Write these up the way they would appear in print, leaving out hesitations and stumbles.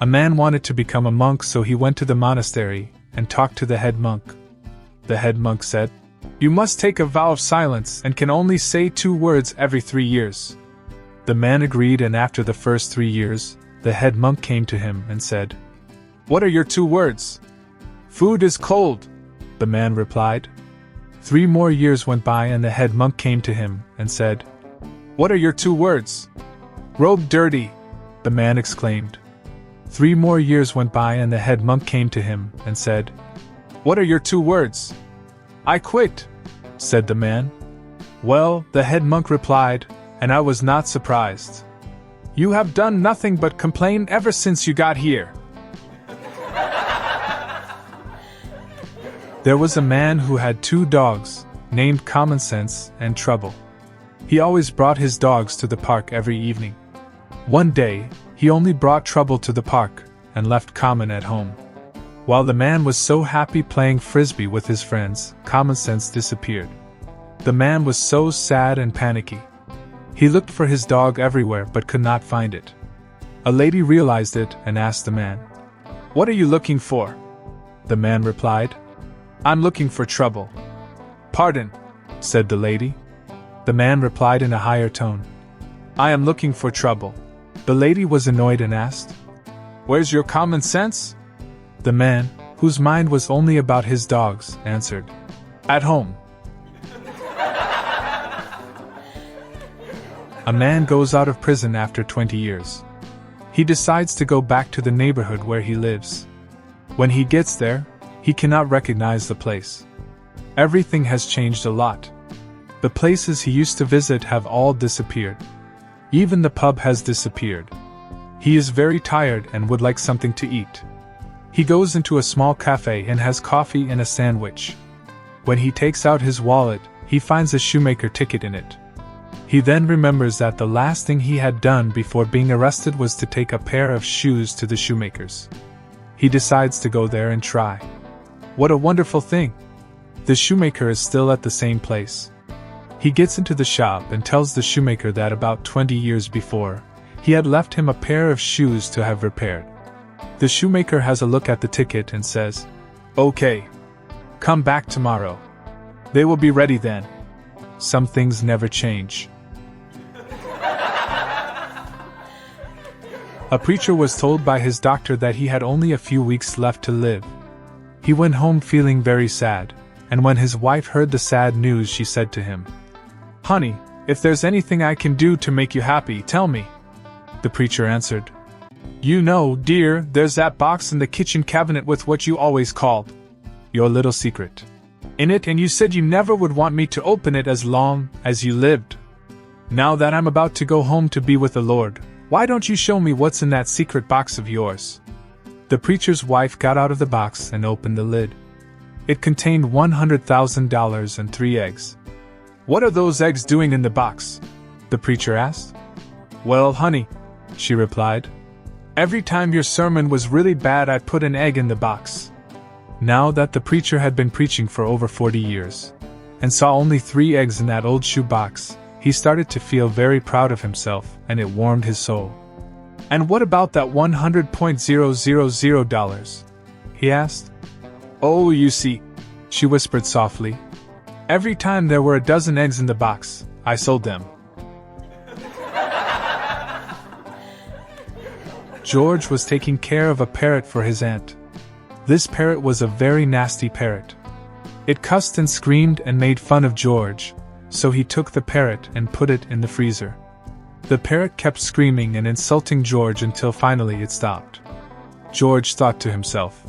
A man wanted to become a monk, so he went to the monastery and talked to the head monk. The head monk said, "You must take a vow of silence and can only say 2 words every 3 years." The man agreed, and after the first 3 years, the head monk came to him and said, "What are your 2 words?" "Food is cold," the man replied. 3 more years went by, and the head monk came to him and said, "What are your 2 words?" "Robe dirty," the man exclaimed. 3 more years went by, and the head monk came to him and said, "What are your 2 words?" "I quit," said the man. "Well," the head monk replied, and I was not surprised. "You have done nothing but complain ever since you got here." There was a man who had 2 dogs, named Common Sense and Trouble. He always brought his dogs to the park every evening. One day, he only brought Trouble to the park and left Common at home. While the man was so happy playing frisbee with his friends, Common Sense disappeared. The man was so sad and panicky. He looked for his dog everywhere but could not find it. A lady realized it and asked the man, "What are you looking for?" The man replied, "I'm looking for Trouble." "Pardon," said the lady. The man replied in a higher tone, "I am looking for Trouble." The lady was annoyed and asked, "Where's your common sense?" The man, whose mind was only about his dogs, answered, "At home." A man goes out of prison after 20 years. He decides to go back to the neighborhood where he lives. When he gets there, he cannot recognize the place. Everything has changed a lot. The places he used to visit have all disappeared. Even the pub has disappeared. He is very tired and would like something to eat. He goes into a small cafe and has coffee and a sandwich. When he takes out his wallet, he finds a shoemaker ticket in it. He then remembers that the last thing he had done before being arrested was to take a pair of shoes to the shoemaker's. He decides to go there and try. What a wonderful thing! The shoemaker is still at the same place. He gets into the shop and tells the shoemaker that about 20 years before, he had left him a pair of shoes to have repaired. The shoemaker has a look at the ticket and says, "Okay. Come back tomorrow. They will be ready then." Some things never change. A preacher was told by his doctor that he had only a few weeks left to live. He went home feeling very sad, and when his wife heard the sad news, she said to him, "Honey, if there's anything I can do to make you happy, tell me." The preacher answered, "You know, dear, there's that box in the kitchen cabinet with what you always called your little secret in it, and you said you never would want me to open it as long as you lived. Now that I'm about to go home to be with the Lord, why don't you show me what's in that secret box of yours?" The preacher's wife got out of the box and opened the lid. It contained $100,000 and 3 eggs. "What are those eggs doing in the box?" the preacher asked. "Well, honey," she replied, "every time your sermon was really bad, I put an egg in the box." Now that the preacher had been preaching for over 40 years, and saw only 3 eggs in that old shoe box, he started to feel very proud of himself, and it warmed his soul. "And what about that $100,000? he asked. "Oh, you see," she whispered softly, "every time there were a dozen eggs in the box, I sold them." George was taking care of a parrot for his aunt. This parrot was a very nasty parrot. It cussed and screamed and made fun of George, so he took the parrot and put it in the freezer. The parrot kept screaming and insulting George until finally it stopped. George thought to himself,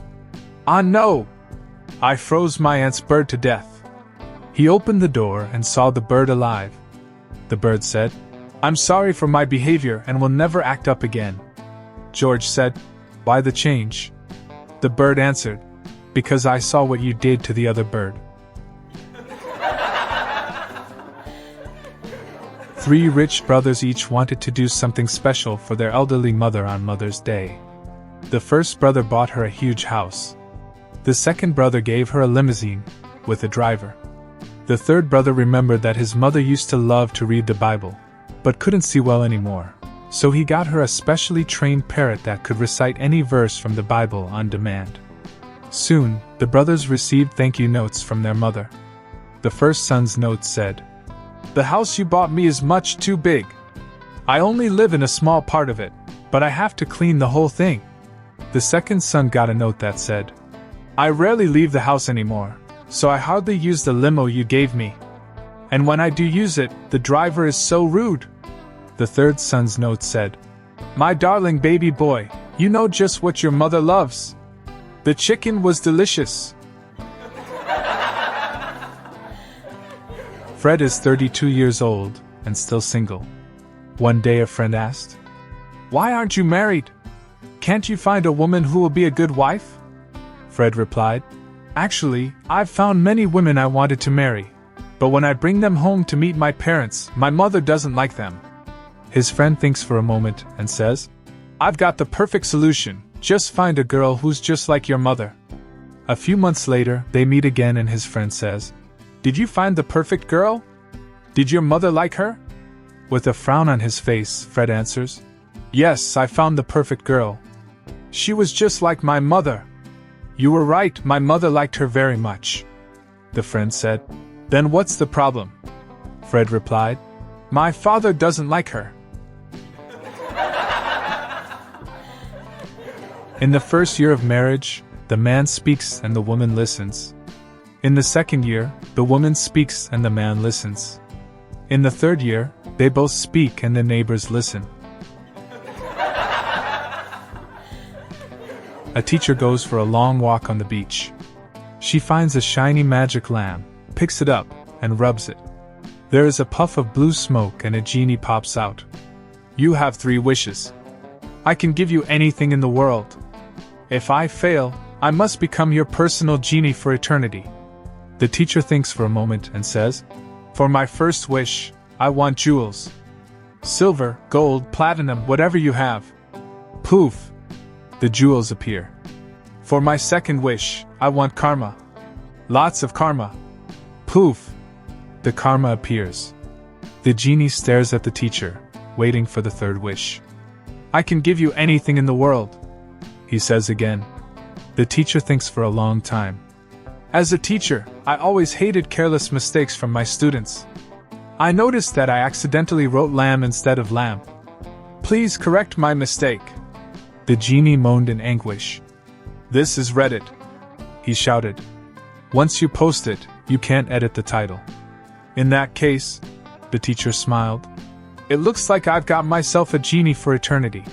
"Ah no! I froze my aunt's bird to death." He opened the door and saw the bird alive. The bird said, "I'm sorry for my behavior and will never act up again." George said, "Why the change?" The bird answered, "Because I saw what you did to the other bird." 3 rich brothers each wanted to do something special for their elderly mother on Mother's Day. The first brother bought her a huge house. The second brother gave her a limousine, with a driver. The third brother remembered that his mother used to love to read the Bible, but couldn't see well anymore, So he got her a specially trained parrot that could recite any verse from the Bible on demand. Soon, the brothers received thank you notes from their mother. The first son's note said, "The house you bought me is much too big. I only live in a small part of it, but I have to clean the whole thing." The second son got a note that said, "I rarely leave the house anymore, so I hardly use the limo you gave me. And when I do use it, the driver is so rude." The third son's note said, "My darling baby boy, you know just what your mother loves. The chicken was delicious." Fred is 32 years old and still single. One day a friend asked, "Why aren't you married? Can't you find a woman who will be a good wife?" Fred replied, "Actually, I've found many women I wanted to marry, but when I bring them home to meet my parents, my mother doesn't like them." His friend thinks for a moment and says, "I've got the perfect solution. Just find a girl who's just like your mother." A few months later, they meet again and his friend says, "Did you find the perfect girl? Did your mother like her?" With a frown on his face, Fred answers, "Yes, I found the perfect girl. She was just like my mother." "You were right, my mother liked her very much." The friend said, "Then what's the problem?" Fred replied, "My father doesn't like her." In the first year of marriage, the man speaks and the woman listens. In the second year, the woman speaks and the man listens. In the third year, they both speak and the neighbors listen. A teacher goes for a long walk on the beach. She finds a shiny magic lamp, picks it up, and rubs it. There is a puff of blue smoke and a genie pops out. "You have 3 wishes. I can give you anything in the world. If I fail, I must become your personal genie for eternity." The teacher thinks for a moment and says, "For my first wish, I want jewels. Silver, gold, platinum, whatever you have." Poof! The jewels appear. "For my second wish, I want karma. Lots of karma." Poof! The karma appears. The genie stares at the teacher, waiting for the third wish. "I can give you anything in the world," he says again. The teacher thinks for a long time. "As a teacher, I always hated careless mistakes from my students. I noticed that I accidentally wrote lamb instead of lamp. Please correct my mistake." The genie moaned in anguish. "This is Reddit," he shouted. "Once you post it, you can't edit the title." "In that case," the teacher smiled, "it looks like I've got myself a genie for eternity."